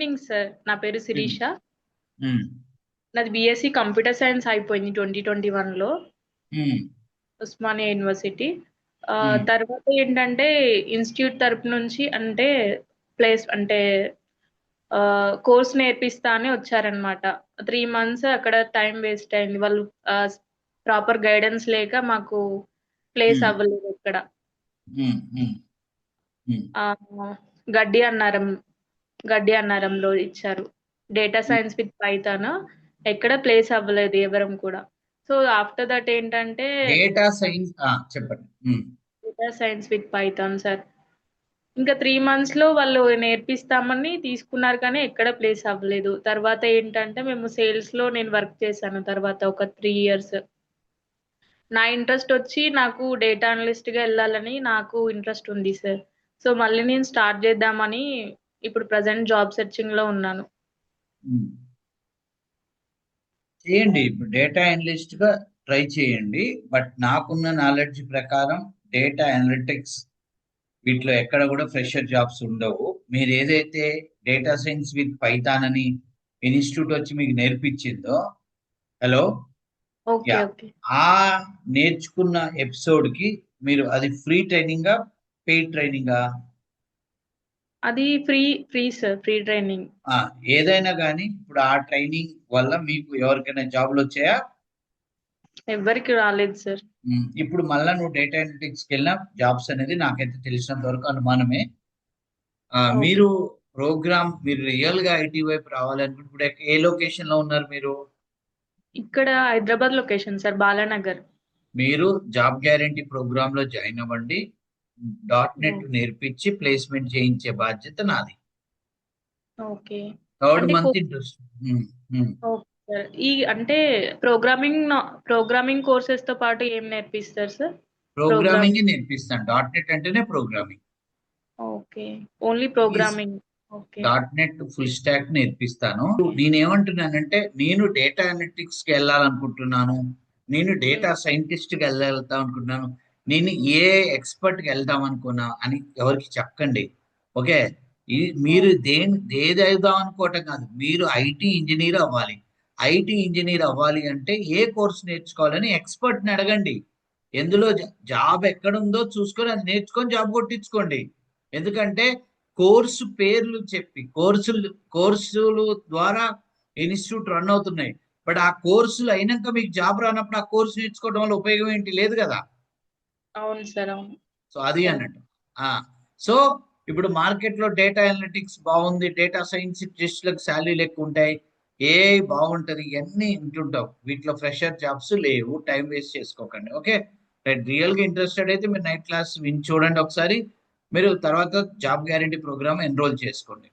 Evening sir. నా పేరు ఉమ్, శిరీష. ఉమ్, నాది బీఎస్సీ కంప్యూటర్ సైన్స్ అయిపోయింది 2021లో ఉమ్, ఉస్మానియా యూనివర్సిటీ. ఉమ్, తర్వాత ఏంటంటే ఇన్‌స్టిట్యూట్ తరపు నుంచి అంటే ప్లేస్ అంటే కోర్స్ నేర్పిస్తా అని వచ్చారనమాట. 3 మంత్స్ అక్కడ టైం వేస్ట్ అయింది. వాళ్ళు ప్రాపర్ గైడెన్స్ లేక మాకు ప్లేస్ ఉమ్, అవ్వలేదు ఇక్కడ. ఉమ్, ఉమ్, ఉమ్, ఆహ్, గడ్డి అన్నారం గడ్డి అన్నారంలో ఇచ్చారు. Data um. Science with Python ఎక్కడ ప్లేస్ అవ్వలేదు ఎవరం కూడా. సో, ఆఫ్టర్ దట్ ఏంటంటే డేటా సైన్స్ చెప్పండి. Data science with Python sir. ఇంకా 3 మంత్స్‌లో వాళ్ళు నేర్పిస్తామని తీసుకున్నారు కానీ ఎక్కడ ప్లేస్ అవ్వలేదు. తర్వాత ఏంటంటే మేము సేల్స్‌లో నేను వర్క్ చేశాను తర్వాత ఒక 3 ఇయర్స్. నా ఇంట్రెస్ట్ వచ్చి నాకు డేటా అనలిస్ట్‌గా ఎళ్ళాలని నాకు ఇంట్రెస్ట్ ఉంది సార్. సో, మళ్ళీ నేను స్టార్ట్ చేద్దామని ఇప్పుడు ప్రెజెంట్ జాబ్ సెర్చింగ్‌లో ఉన్నాను. ఉమ్. చేయండి, ఇప్పుడు డేటా అనలిస్ట్ గా ట్రై చేయండి. బట్ నాకున్న నాలెడ్జ్ ప్రకారం డేటా అనలిటిక్స్ వీటిలో ఎక్కడ కూడా ఫ్రెషర్ జాబ్స్ ఉండవు. మీరు ఏదైతే డేటా సైన్స్ విత్ పైథాన్ అని ఇన్స్టిట్యూట్ వచ్చి మీకు నేర్పించిందో, హలో, ఓకే. Yeah, okay. ఆ నేర్చుకున్న ఎపిసోడ్ కి మీరు అది ఫ్రీ ట్రైనింగా, పెయిడ్ ట్రైనింగా? అది ఫ్రీ సార్. Free training. ఆ ఏదైనా కానీ ఇప్పుడు ఆ ట్రైనింగ్ వల్ల మీకు ఎవరికైనా జాబ్లు వచ్చాయా? ఎవ్వరికి రాలేదు సార్. ఇప్పుడు మళ్ళా నువ్వు డేటా అనలిటిక్స్ కి వెళ్ళిన జాబ్స్ అనేది నాకైతే తెలిసినంత వరకు అనుమానమే. ఓకే. మీరు మీరు రియల్ గా ఐటీ వైపు రావాలనుకుంటే ఇప్పుడు ఏ లొకేషన్ లో ఉన్నారు మీరు? ఇక్కడ హైదరాబాద్ లొకేషన్ సార్. బాలానగర్. మీరు జాబ్ గ్యారంటీ ప్రోగ్రామ్ లో జాయిన్ అవ్వండి. .NET oh! నేర్పించి ప్లేస్మెంట్ చేయించే బాధ్యత నాది. ఓకే. థర్డ్ అంటే మంత్ ఇంట్రెస్ట్. Okay sir. అంటే ప్రోగ్రామింగ్ కోర్సెస్‌తో పాటు ఏం నేర్పిస్తారు సార్? ప్రోగ్రామ్ ప్రోగ్రామింగ్ నేర్పిస్తాను. .NET అంటేనే ప్రోగ్రామింగ్. Okay. Only programming. Okay. .NET full stack నేర్పిస్తాను. నేనేమంటున్నానంటే నేను డేటా అనలిటిక్స్ కి వెళ్ళాలనుకుంటున్నాను, నేను హ్మ్. డేటా సైంటిస్ట్ కి వెళ్దాం అనుకుంటున్నాను, నేను ఏ ఎక్స్పర్ట్ కి వెళ్దాం అనుకున్నా అని ఎవరికి చెప్పకండి. ఓకే, ఇది మీరు ఓహ్! ఏది అవుదాం అనుకోవటం కాదు, మీరు ఐటీ ఇంజనీర్ అవ్వాలి. ఐటీ ఇంజనీర్ అవ్వాలి అంటే ఏ కోర్స్ నేర్చుకోవాలని ఎక్స్పర్ట్ ని అడగండి. ఎందులో జాబ్ ఎక్కడ ఉందో చూసుకొని అది నేర్చుకొని జాబ్ కొట్టించుకోండి. ఎందుకంటే కోర్సు పేర్లు చెప్పి కోర్సులు ద్వారా ఇన్స్టిట్యూట్ రన్ అవుతున్నాయి. బట్ ఆ కోర్సులు అయినాక మీకు జాబ్ రానప్పుడు ఆ కోర్సు నేర్చుకోవడం వల్ల ఉపయోగం ఏంటి? లేదు కదా. అవును సార్. అవును. సో అది కరెక్ట్. అన్నట్టు. ఆ సో ఇప్పుడు మార్కెట్ లో డేటా అనలిటిక్స్ బాగుంది, డేటా సైంటిస్టులకు శాలరీలు ఎక్కువ ఉంటాయి, ఏఐ బాగుంటది, ఇవన్నీ వింటుంటావు. వీటిలో ఫ్రెషర్ జాబ్స్ లేవు. టైం వేస్ట్ చేసుకోకండి. ఓకే, రియల్ గా ఇంట్రెస్టెడ్ అయితే మీరు నైట్ క్లాస్ విని చూడండి ఒకసారి. మీరు తర్వాత జాబ్ గ్యారంటీ ప్రోగ్రామ్ ఎన్రోల్ చేసుకోండి.